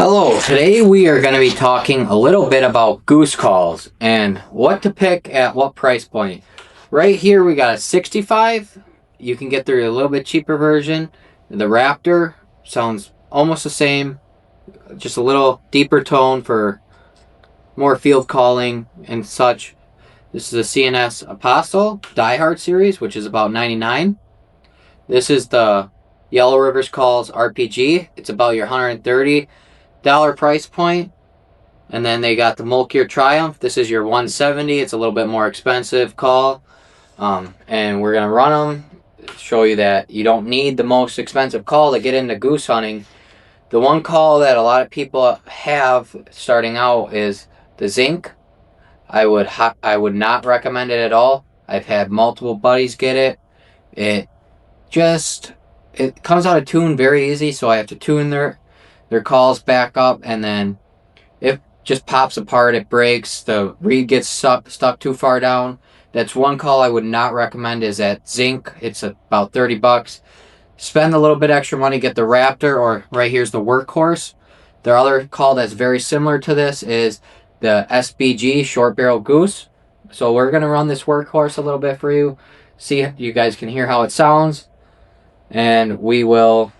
Hello, today we are going to be talking a little bit about goose calls and what to pick at what price point. Right here we got a 65. You can get the a little bit cheaper version. The Raptor sounds almost the same, just a little deeper tone for more field calling and such. This is a CNS Apostle Die Hard series, which is about 99. This is the Yellow Rivers Calls RPG. It's about your $130 price point. And then they got the Mulkir Triumph. This is your 170. It's a little bit more expensive call. And we're going to run them. Show you that you don't need the most expensive call to get into goose hunting. The one call that a lot of people have starting out is the Zinc. I would not recommend it at all. I've had multiple buddies get it. It comes out of tune very easy, so I have to tune their calls back up, and then it just pops apart, it breaks, the reed gets stuck too far down. That's one call I would not recommend is at Zinc. It's about $30. Spend a little bit extra money, get the Raptor, or right here's the Workhorse. The other call that's very similar to this is the SBG Short Barrel Goose. So we're going to run this Workhorse a little bit for you. See if you guys can hear how it sounds. And we will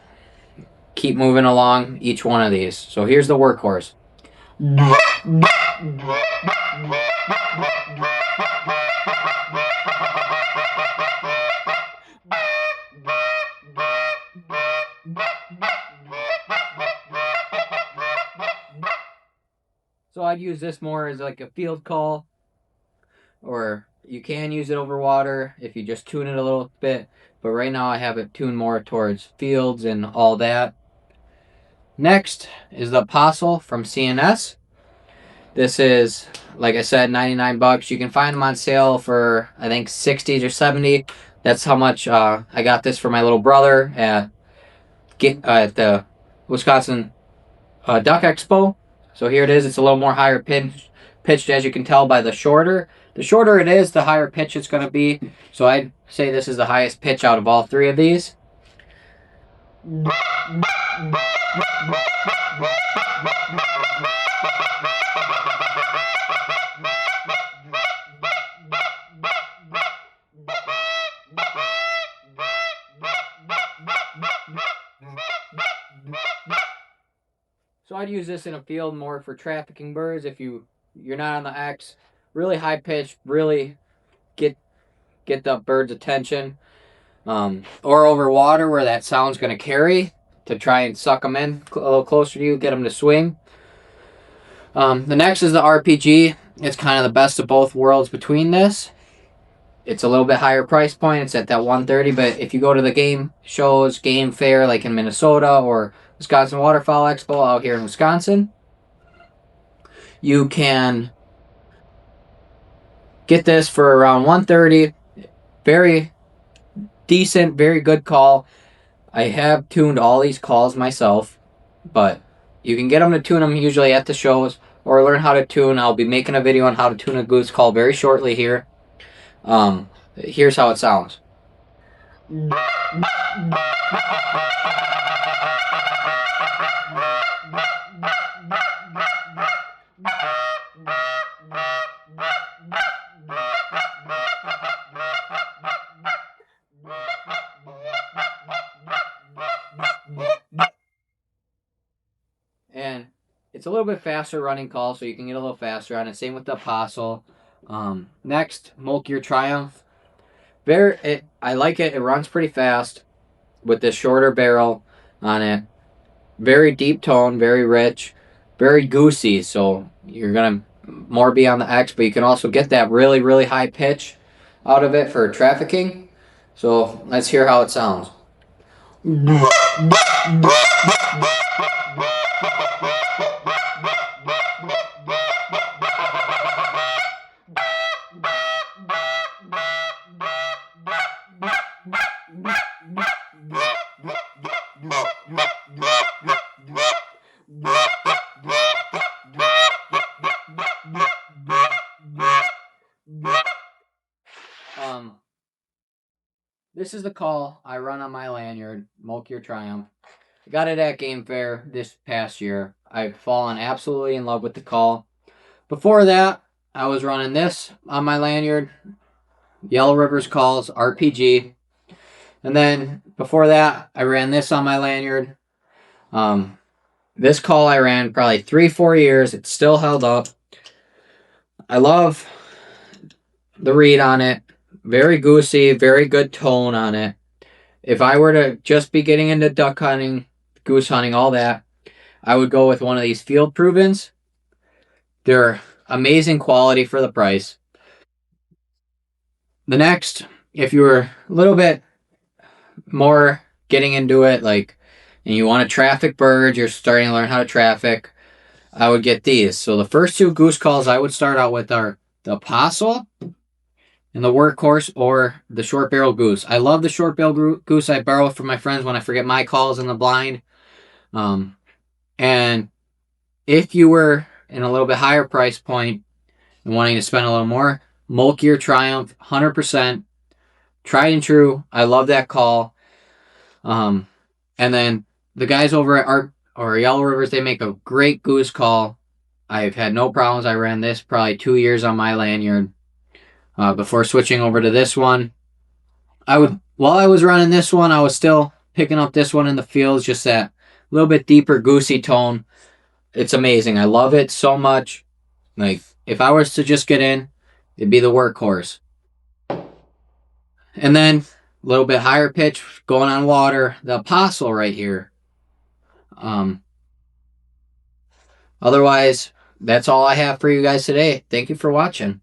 keep moving along each one of these. So here's the Workhorse. So I'd use this more as like a field call, or you can use it over water if you just tune it a little bit, but right now I have it tuned more towards fields and all that. Next is the Apostle from CNS. This is, like I said, $99. You can find them on sale for, I think, 60s or 70. That's how much I got this for my little brother at the Wisconsin Duck Expo. So here it is. It's a little more higher pitched, as you can tell by the shorter. The shorter it is, the higher pitch it's going to be. So I'd say this is the highest pitch out of all three of these. So I'd use this in a field more for trafficking birds if you're not on the X. Really high pitch, really get the bird's attention. Or over water where that sound's going to carry to try and suck them in a little closer to you, get them to swing. The next is the RPG. It's kind of the best of both worlds between this. It's a little bit higher price point. It's at that 130, but if you go to the game shows, game fair like in Minnesota or Wisconsin Waterfowl Expo out here in Wisconsin, you can get this for around 130. Very decent, very good call. I have tuned all these calls myself, but you can get them to tune them usually at the shows or learn how to tune. I'll be making a video on how to tune a goose call very shortly here. Here's how it sounds. And it's a little bit faster running call, so you can get a little faster on it. Same with the Apostle. Next, Mulkir Triumph. I like it. It runs pretty fast with this shorter barrel on it. Very deep tone, very rich, very goosey. So you're gonna more be on the X, but you can also get that really, really high pitch out of it for trafficking. So let's hear how it sounds. This is the call I run on my lanyard, Mulkir Triumph. I got it at Game Fair this past year. I've fallen absolutely in love with the call. Before that, I was running this on my lanyard, Yellow Rivers Calls RPG. And then before that, I ran this on my lanyard. This call I ran probably 3-4 years. It's still held up. I love the read on it. Very goosey, very good tone on it. If I were to just be getting into duck hunting, goose hunting, all that, I would go with one of these field provens. They're amazing quality for the price. The next, if you were a little bit more getting into it, like, and you want to traffic birds, you're starting to learn how to traffic, I would get these. So the first two goose calls I would start out with are the Apostle and the Workhorse, or the short barrel goose. I love the short barrel goose. I borrow it from my friends when I forget my calls in the blind. And if you were in a little bit higher price point and wanting to spend a little more, Mulkier Triumph, 100%, tried and true. I love that call. And then the guys over at Art or Yellow Rivers, they make a great goose call. I've had no problems. I ran this probably 2 years on my lanyard before switching over to this one. While I was running this one, I was still picking up this one in the fields, just that little bit deeper goosey tone. It's amazing. I love it so much. Like, if I was to just get in, it'd be the Workhorse. And then a little bit higher pitch going on water, the Apostle right here. Otherwise, that's all I have for you guys today. Thank you for watching.